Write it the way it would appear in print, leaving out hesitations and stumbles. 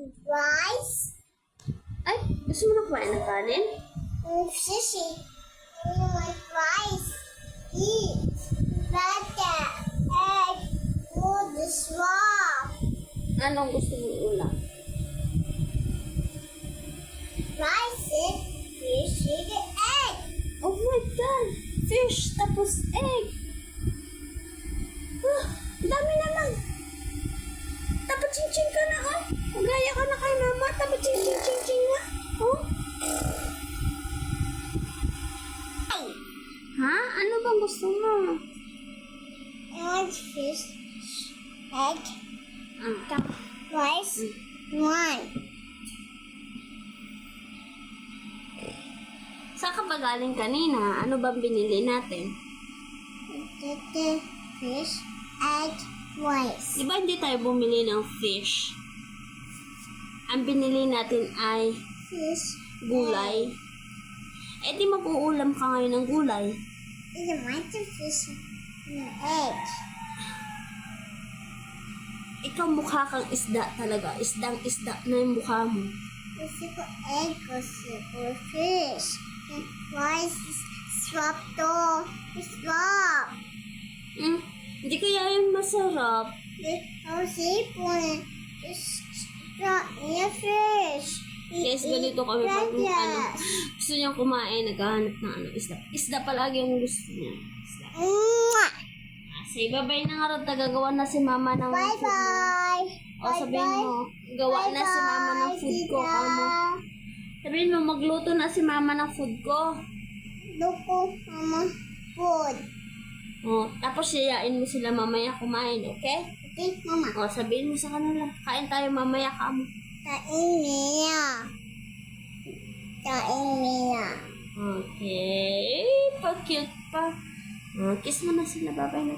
Rice. Ay, gusto mo na kumain ng kanin? Sushi. You want rice. Eat. Butter. Egg. Wood. Swamp. Anong gusto mo ulam? Rice. Fish. Egg. Oh my God! Fish, tapos egg. Ah, dami naman. Dapat ching-ching ka na, ha? Magaya ka na kay mama. Dapat ching-ching na. Oh? Ha? Ano bang gusto mo? I want fish. Egg. Rice. One. Saan ka ba galing kanina? Ano bang binili natin? Fish. Egg. Rice. Di ba hindi tayo bumili ng fish? Ang binili natin ay Fish. gulay. Eh di mag-uulam ka ngayon ng gulay. I want the fish. Egg. Ikaw mukha kang isda talaga. Isdang-isda na yung mukha mo. Gusto ko egg. Gusto ko fish. Rice is swap to. Swap. Hindi kaya yun masarap. I'll see one. Fish. Yes, ganito kami pag gusto niyang kumain, naghahanap ng isda. Isda palagi ang gusto niya. Isda. Say bye-bye na nga rin, tagagawa na si mama ng food mo. Bye-bye. O sabihin mo, gawa na si mama ng food ko. Kamo. Sabihin mo, magluto na si mama ng food ko. Luko, mama, food. O, tapos siyain mo sila mamaya kumain, okay? Okay, mama. O, sabihin mo sa kanila, kain tayo mamaya kamo. Kain niya. Kain niya. Okay, pa-cute pa. Kiss mo na sila, bye-bye na.